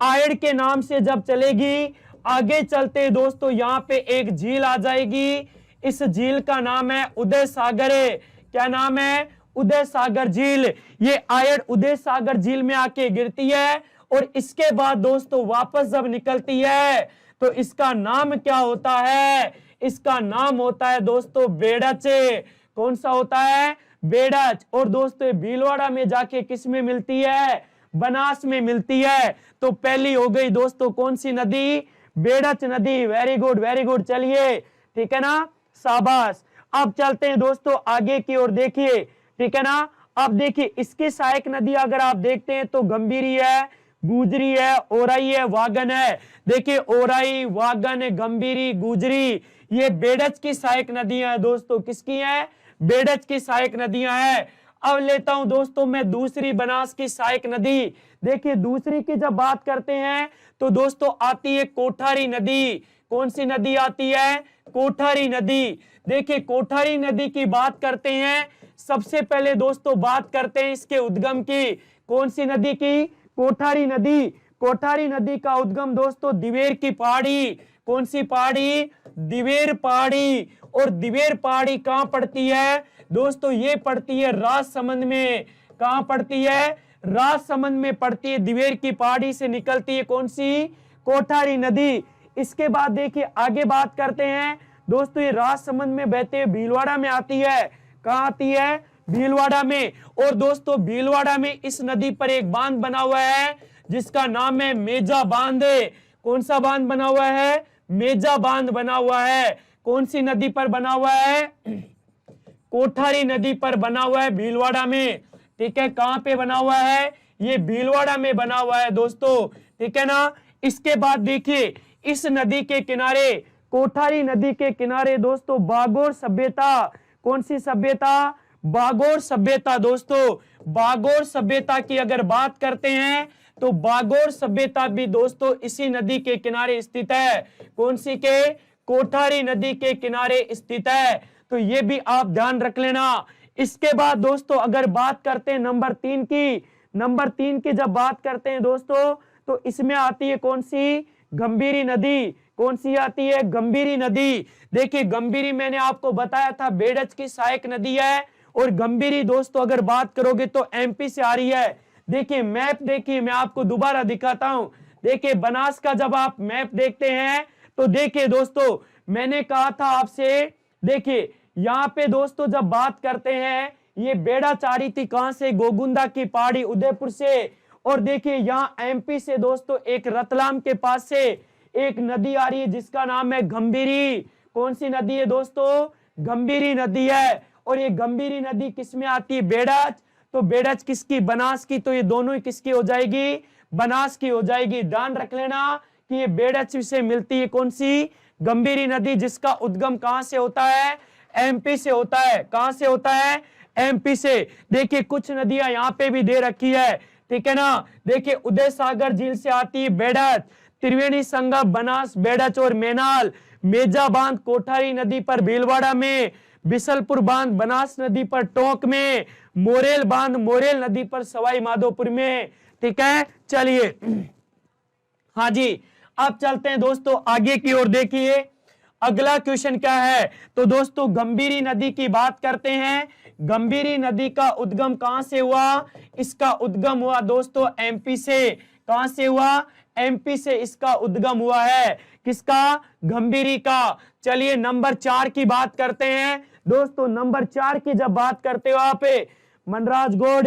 आयड़ के नाम से जब चलेगी आगे चलते दोस्तों यहां पे एक झील आ जाएगी। इस झील का नाम है उदय सागर। क्या नाम है? उदय सागर झील। ये आयड़ उदय सागर झील में आके गिरती है और इसके बाद दोस्तों वापस जब निकलती है तो इसका नाम क्या होता है? इसका नाम होता है दोस्तों बेड़च। कौन सा होता है? बेड़च। और दोस्तों भीलवाड़ा में जाके किस में मिलती है? बनास में मिलती है। तो पहली हो गई दोस्तों कौन सी नदी? बेड़च नदी। Very good, very good. चलिए ठीक है ना, शाबाश। अब चलते हैं दोस्तों आगे की ओर। देखिए ठीक है ना, अब देखिए इसकी सहायक नदी अगर आप देखते हैं तो गंभीरी है, गुजरी है, ओराई है, वागन है। देखिए ओराई, वागन, गंभीरी, गुजरी ये बेड़च की सहायक नदियां हैं दोस्तों। किसकी हैं? बेड़च की सहायक नदियां हैं। अब लेता हूं दोस्तों मैं दूसरी बनास की सहायक नदी। देखिए दूसरी की जब बात करते हैं तो दोस्तों आती है कोठारी नदी। कौन सी नदी आती है? कोठारी नदी। देखिए कोठारी नदी की बात करते हैं, सबसे पहले दोस्तों बात करते हैं इसके उद्गम की। कौन सी नदी की? कोठारी नदी। कोठारी नदी का उद्गम दोस्तों दिवेर की पहाड़ी। कौन सी पहाड़ी? दिवेर पहाड़ी। और दिवेर पहाड़ी कहां पड़ती है दोस्तों? ये पड़ती है राजसमंद में। कहां पड़ती है? राजसमंद में पड़ती है। दिवेर की पहाड़ी से निकलती है कौन सी? कोठारी नदी। इसके बाद देखिए आगे बात करते हैं दोस्तों, ये राजसमंद में बहते हुए भीलवाड़ा में आती है। कहां आती है? भीलवाड़ा में। और दोस्तों भीलवाड़ा में इस नदी पर एक बांध बना हुआ है जिसका नाम है मेजा बांध। कौन सा बांध बना हुआ है? मेजा बांध बना हुआ है। कौन सी नदी पर बना हुआ है? कोठारी नदी पर बना हुआ है, भीलवाड़ा में। ठीक है, कहां पे बना हुआ है? ये भीलवाड़ा में बना हुआ है दोस्तों। ठीक है ना। इसके बाद देखिए, इस नदी के किनारे, कोठारी नदी के किनारे दोस्तों बागोर सभ्यता, कौन सी सभ्यता? बागोर सभ्यता दोस्तों। बागोर सभ्यता की अगर बात करते हैं तो बागोर सभ्यता भी दोस्तों इसी नदी के किनारे स्थित है। कौन सी के? कोठारी नदी के किनारे स्थित है। तो ये भी आप ध्यान रख लेना। इसके बाद दोस्तों अगर बात करते हैं नंबर 3 की, नंबर 3 की जब बात करते हैं दोस्तों तो इसमें आती है कौन सी? गंभीरी नदी। कौन सी आती है? गंभीरी नदी। देखिए गंभीरी मैंने आपको बताया था बेड़च की सहायक नदी है, और गंभीरी दोस्तों अगर बात करोगे तो एमपी से आ रही है। देखिए मैप, देखिए मैं आपको दोबारा दिखाता हूं। देखिए बनास का जब आप मैप देखते हैं तो देखिए दोस्तों, मैंने कहा था आपसे, देखिए यहाँ पे दोस्तों जब बात करते हैं, ये बेड़ाचारी थी कहां से? गोगुंदा की पहाड़ी, उदयपुर से। और देखिए यहाँ एमपी से दोस्तों एक रतलाम के पास से एक नदी आ रही है जिसका नाम है गंभीरी। कौन सी नदी है दोस्तों? गंभीरी नदी है। और ये गंभीरी नदी किस में आती है? बेड़च। तो बेड़च किसकी? बनास की। तो ये दोनों ही किसकी हो जाएगी? बनास की हो जाएगी। ध्यान रख लेना कि ये बेड़च से मिलती है कौन सी? गंभीरी नदी, जिसका उद्गम कहां से होता है? एमपी से होता है। कहां से होता है? एमपी से। देखिए कुछ नदियां यहाँ पे भी दे रखी है। ठीक है ना। देखिए उदय सागर झील से आती है बेड़च, त्रिवेणी संगम, बनास, बेड़च और मेनाल, मेजा बांध कोठारी नदी पर भीलवाड़ा में, बिसलपुर बांध बनास नदी पर टोंक में, मोरेल बांध मोरेल नदी पर सवाई माधोपुर में। ठीक है, चलिए हाँ जी, अब चलते हैं दोस्तों आगे की ओर। देखिए अगला क्वेश्चन क्या है? तो दोस्तों गंभीरी नदी की बात करते हैं। गंभीरी नदी का उद्गम कहां से हुआ? इसका उद्गम हुआ दोस्तों एमपी से। कहां से हुआ? एमपी से इसका उद्गम हुआ है। किसका? गंभीरी का। चलिए नंबर 4 की बात करते हैं दोस्तों। नंबर 4 की जब बात करते हो आप, मनराज गौड़,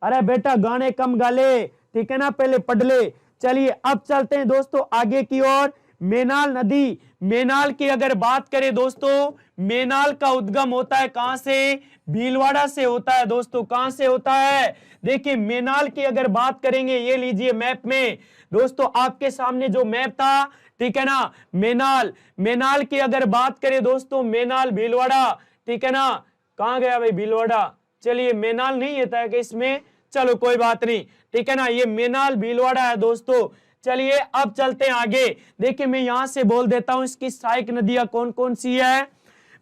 अरे बेटा गाने कम गाले, ठीक है ना, पहले पढ़ ले। चलिए अब चलते हैं दोस्तों आगे की ओर। मेनाल नदी, मेनाल की अगर बात करें दोस्तों, मेनाल का उद्गम होता है कहां से? भीलवाड़ा से होता है दोस्तों। कहां से होता है? देखिए मेनाल की अगर बात करेंगे, ये लीजिए मैप में दोस्तों, आपके सामने जो मैप था, ठीक है ना, मेनाल, मेनाल की अगर बात करें दोस्तों, मेनाल भीलवाड़ा, ठीक है ना। कहां गया भाई भीलवाड़ा? चलिए मेनाल नहीं होता है कि इसमें, चलो कोई बात नहीं, ठीक है ना, ये मेनाल भीलवाड़ा है दोस्तों। चलिए अब चलते हैं आगे। देखिए मैं यहां से बोल देता हूं इसकी सहायक नदियां कौन कौन सी है।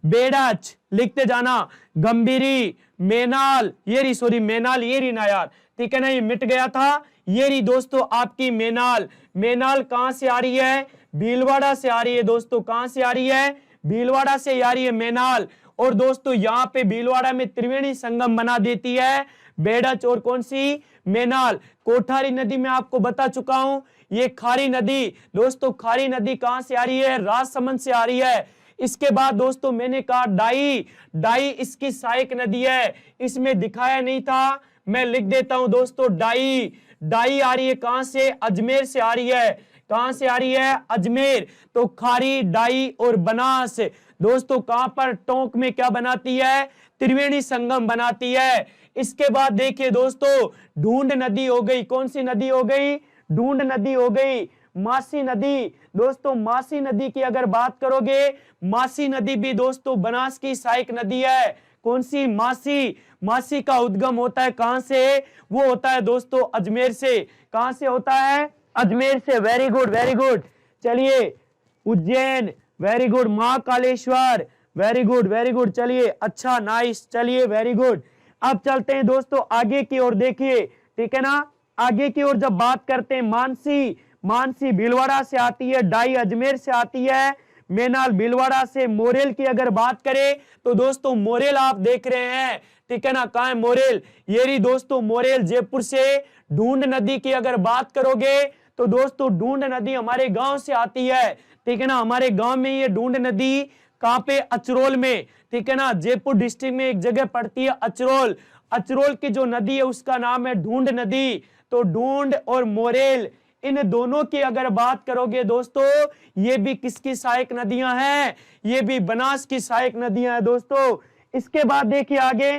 बेड़च लिखते जाना, गंभीरी, मेनाल, ये रही, सॉरी मेनाल ये रही ना यार, ठीक है ना, ये मिट गया था, ये रही दोस्तों आपकी मेनाल। मेनाल कहां से आ रही है? भीलवाड़ा से आ रही है दोस्तों। कहां से आ रही है? भीलवाड़ा से आ रही है मेनाल। और दोस्तों यहाँ पे भीलवाड़ा में त्रिवेणी संगम बना देती है बेड़च और कौन सी? मेनाल। कोठारी नदी में आपको बता चुका हूं, ये खारी नदी दोस्तों, खारी नदी कहां से आ रही है? राजसमंद से आ रही है। इसके बाद दोस्तों मैंने कहा डाई, डाई इसकी सहायक नदी है, इसमें दिखाया नहीं था, मैं लिख देता हूं दोस्तों डाई। डाई आ रही है कहां से? अजमेर से आ रही है। कहां से आ रही है? अजमेर। तो खारी, डाई और बनास दोस्तों कहां पर? टोंक में क्या बनाती है? त्रिवेणी संगम बनाती है। इसके बाद देखिए दोस्तों ढूंढ नदी हो गई। कौन सी नदी हो गई? ढूंढ नदी हो गई। मासी नदी दोस्तों, मासी नदी की अगर बात करोगे, मासी नदी भी दोस्तों बनास की सहायक नदी है। कौन सी? मासी। मासी का उद्गम होता है कहां से? वो होता है दोस्तों अजमेर से। कहां से होता है? अजमेर से। Very good, very good. चलिए Ujjain, very good. Mahakaleshwar, very good, very good. चलिए अच्छा, नाइस, चलिए वेरी गुड। अब चलते हैं दोस्तों आगे की ओर। देखिए ठीक है ना, आगे की ओर जब बात करते हैं, मानसी, मानसी भीलवाड़ा से आती है, डाई अजमेर से आती है, मेनाल भीलवाड़ा से। मोरेल की अगर बात करें तो दोस्तों मोरेल आप देख रहे हैं, ठीक है ना, कहां है मोरेल? ये रही दोस्तों मोरेल, जयपुर से। ढूंढ नदी की अगर बात करोगे तो दोस्तों ढूंढ नदी हमारे गांव से आती है, ठीक है ना, हमारे गांव में ये ढूंढ नदी कहां पे? अचरोल में, ठीक है ना, जयपुर डिस्ट्रिक्ट में एक जगह पड़ती है अचरोल। अचरोल की जो नदी है उसका नाम है ढूंढ नदी। तो ढूंढ और मोरेल इन दोनों की अगर बात करोगे दोस्तों, ये भी किसकी सहायक नदियां हैं, ये भी बनास की सहायक नदियां हैं दोस्तों। इसके बाद देखिए आगे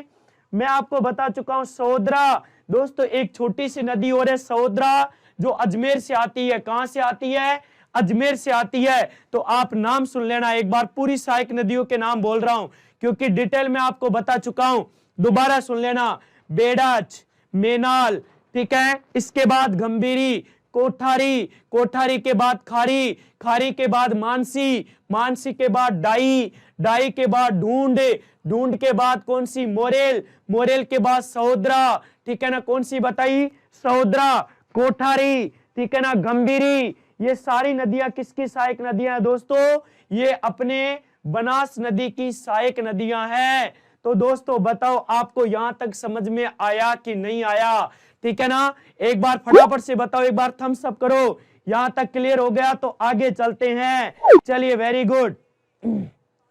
मैं आपको बता चुका हूं सहोदरा। दोस्तों एक छोटी सी नदी और है सहोदरा, जो अजमेर से आती है। कहां से आती है? अजमेर से आती है। तो आप नाम सुन लेना एक बार, पूरी सहायक नदियों के नाम बोल रहा हूं क्योंकि डिटेल में आपको बता चुका हूं, दोबारा सुन लेना। बेड़च, मेनाल, ठीक है, इसके बाद गंभीरी, कोठारी, कोठारी के बाद खारी, खारी के बाद मानसी, मानसी के बाद डाई, डाई के बाद ढूंढ, ढूंढ के बाद कौन सी? मोरेल, मोरेल के बाद सहोदरा, ठीक है ना, कौन सी बताई? सहोदरा, कोठारी, ठीक है ना, गंभीरी। ये सारी नदियां किसकी सहायक नदियां हैं दोस्तों? ये अपने बनास नदी की सहायक नदियां हैं। तो दोस्तों बताओ आपको यहां तक समझ में आया कि नहीं आया? ठीक है ना, एक बार फटाफट से बताओ, एक बार थम्स अप करो। यहां तक क्लियर हो गया तो आगे चलते हैं। चलिए वेरी गुड,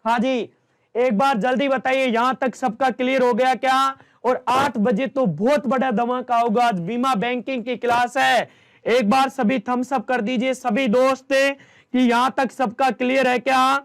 हाँ जी, एक बार जल्दी बताइए यहां तक सबका क्लियर हो गया क्या? और 8 बजे तो बहुत बड़ा धमाका होगा, आज बीमा बैंकिंग की क्लास है। एक बार सभी थम्स अप कर दीजिए सभी दोस्त कि यहां तक सबका क्लियर है क्या?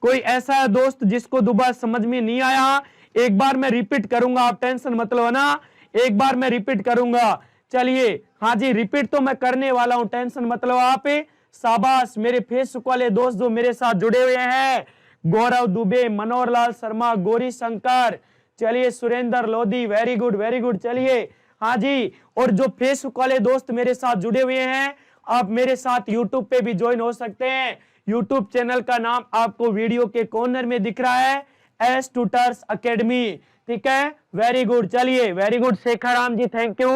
कोई ऐसा है दोस्त जिसको दोबारा समझ में नहीं आया? एक बार मैं रिपीट करूंगा, आप टेंशन मत लो ना, एक बार मैं रिपीट करूंगा। चलिए, हाँ जी, रिपीट तो मैं करने वाला हूं, टेंशन मत लो आप। शाबाश मेरे फेसबुक वाले दोस्त जो मेरे साथ जुड़े हुए हैं, गौरव दुबे, मनोहर लाल शर्मा, गौरी शंकर, चलिए Surendra Lodhi, very good very good. चलिए हाँ जी, और जो फेसबुक वाले दोस्त मेरे साथ जुड़े हुए हैं, आप मेरे साथ यूट्यूब पे भी ज्वाइन हो सकते हैं। यूट्यूब चैनल का नाम आपको वीडियो के कॉर्नर में दिख रहा है, एस ट्यूटर्स अकेडमी, ठीक है, वेरी गुड। चलिए very good, Shekhar Ram ji thank you,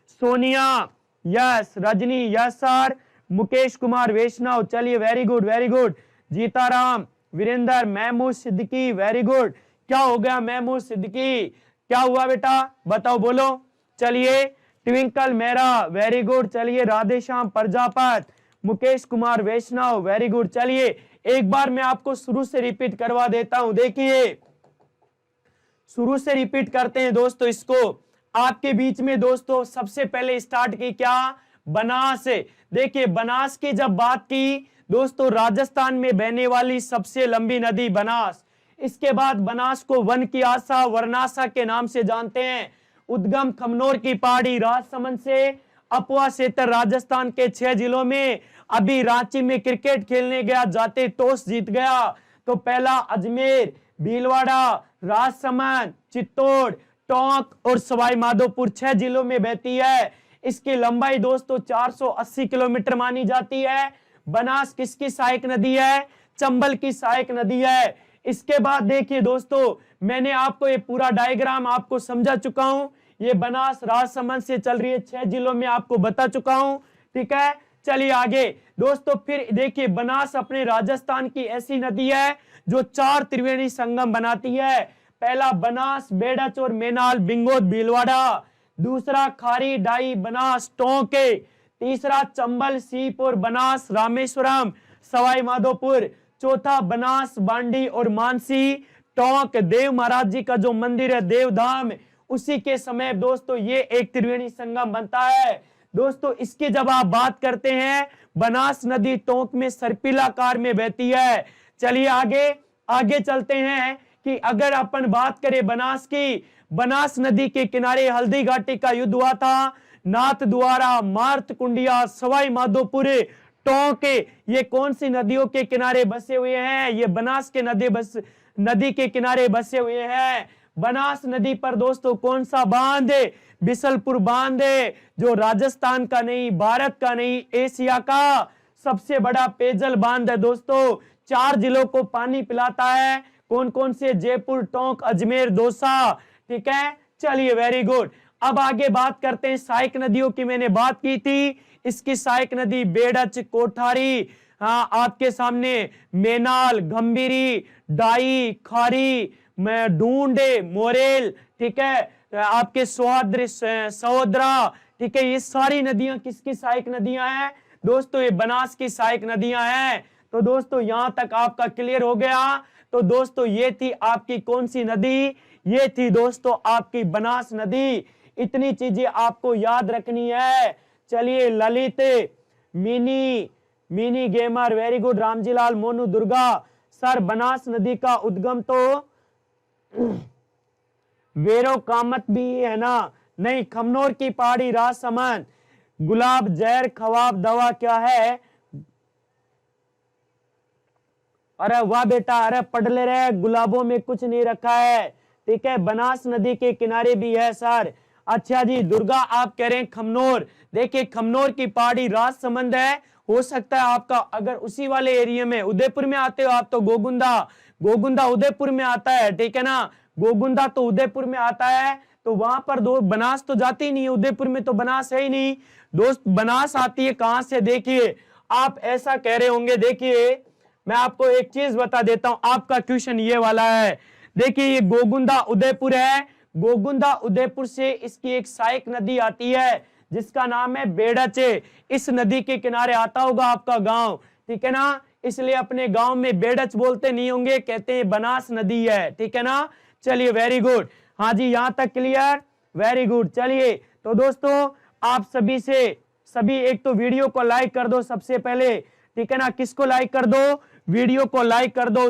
Sonia yes, Rajni yes sir, Mukesh Kumar Vaishnav, चलिए very good very good, Jitaram, Virendra, Mahmood Siddiqui, very good. क्या हो गया महमूद सिद्दीकी, क्या हुआ बेटा बताओ बोलो। चलिए ट्विंकल मेरा, वेरी गुड। चलिए राधेश्याम प्रजापत, मुकेश कुमार वैष्णव, वेरी गुड। चलिए एक बार मैं आपको शुरू से रिपीट करवा देता हूं, देखिए शुरू से रिपीट करते हैं दोस्तों इसको। आपके बीच में दोस्तों सबसे पहले स्टार्ट की क्या? बनास। देखिए बनास की जब बात की दोस्तों, राजस्थान में बहने वाली सबसे लंबी नदी बनास। इसके बाद बनास को वन की आशा, वर्णाशा के नाम से जानते हैं। उद्गम खमनोर की पहाड़ी, राजसमंद से अपवा क्षेत्र, राजस्थान के 6 जिलों में। अभी रांची में क्रिकेट खेलने गया, जाते टॉस जीत गया, तो पहला अजमेर, भीलवाड़ा, राजसमंद, चित्तौड़, टोंक और सवाई माधोपुर 6 जिलों में बहती है। इसकी लंबाई दोस्तों 480 किलोमीटर मानी जाती है। बनास किसकी सहायक नदी है? चंबल की सहायक नदी है। इसके बाद देखिए दोस्तों, मैंने आपको ये पूरा डायग्राम आपको समझा चुका हूं। ये बनास राजसमंद से चल रही है, 6 जिलों में आपको बता चुका हूं, ठीक है। चलिए आगे दोस्तों, फिर देखिए बनास अपने राजस्थान की ऐसी नदी है जो 4 त्रिवेणी संगम बनाती है। पहला बनास, बेड़च और मेनाल, बिंगोद, भीलवाड़ा। दूसरा खारी, डाई, बनास, टोंक। तीसरा चंबल, सीप और बनास, रामेश्वरम, सवाई माधोपुर। चौथा बनास, बांडी और मानसी, टोंक। देव महाराज जी का जो मंदिर है देवधाम, उसी के समय दोस्तों ये एक त्रिवेणी संगम बनता है। दोस्तों इसकी जब आप बात करते हैं, बनास नदी टोंक में सर्पिलाकार में बहती है। चलिए आगे आगे चलते हैं कि अगर अपन बात करें बनास की, बनास नदी के किनारे हल्दी घाटी का युद्ध हुआ था। नाथ द्वारा, मार्त कुंडिया, सवाई माधोपुर, टोंक, ये कौन सी नदियों के किनारे बसे हुए हैं? ये बनास के नदी के किनारे बसे हुए हैं। बनास नदी पर दोस्तों कौन सा बांध? बिसलपुर बांध, जो राजस्थान का नहीं, भारत का नहीं, एशिया का सबसे बड़ा पेयजल बांध है दोस्तों। 4 जिलों को पानी पिलाता है। कौन कौन से? जयपुर, टोंक, अजमेर, दौसा, ठीक है। चलिए वेरी गुड। अब आगे बात करते हैं सहायक नदियों की। मैंने बात की थी इसकी सहायक नदी बेड़च, कोठारी, हाँ आपके सामने मेनाल, गंभीरी, डाई, खारी, ढूंढे, मोरेल, ठीक है, आपके सहोदरा, ठीक है। ये सारी नदियां किसकी सहायक नदियां हैं दोस्तों? ये बनास की सहायक नदियां हैं। तो दोस्तों यहां तक आपका क्लियर हो गया। तो दोस्तों ये थी आपकी कौन सी नदी? ये थी दोस्तों आपकी बनास नदी। इतनी चीजें आपको याद रखनी है। चलिए Lalit, mini gamer, very good. Ramjilal Monu Durga, sir Banas नदी का उद्गम तो वेरो कामत भी है ना? नहीं, खमनोर की पहाड़ी, राजसमंद। गुलाब जहर खवाब दवा क्या है? अरे वाह बेटा, अरे पढ़ ले रहे, गुलाबों में कुछ नहीं रखा है, ठीक है, बनास नदी के किनारे भी है सर। अच्छा जी, दुर्गा आप कह रहे हैं खमनोर, देखिए खमनोर की पहाड़ी राजसमंद है, हो सकता है आपका अगर उसी वाले एरिया में उदयपुर में आते हो आप तो गोगुंदा उदयपुर में आता है, ठीक है ना, गोगुंदा तो उदयपुर में आता है, तो वहां पर दो बनास तो जाती ही नहीं है, उदयपुर में तो बनास है ही नहीं दोस्त। बनास आती है कहां से? देखिए आप ऐसा कह रहे होंगे, देखिए मैं आपको एक चीज बता देता हूं, आपका क्वेश्चन ये वाला है, देखिए ये गोगुंदा उदयपुर है, गोगुंदा उदयपुर से इसकी एक सहायक नदी आती है जिसका नाम है बेड़च, इस नदी के किनारे आता होगा आपका गांव, ठीक है ना, इसलिए अपने गांव में बेड़च बोलते नहीं होंगे, कहते हैं बनास नदी है, ठीक है ना। चलिए वेरी गुड, हाँ जी यहां तक क्लियर, वेरी गुड। चलिए तो दोस्तों आप सभी एक तो वीडियो को लाइक कर दो सबसे पहले, ठीक है ना, किसको लाइक कर दो? वीडियो को लाइक कर दो।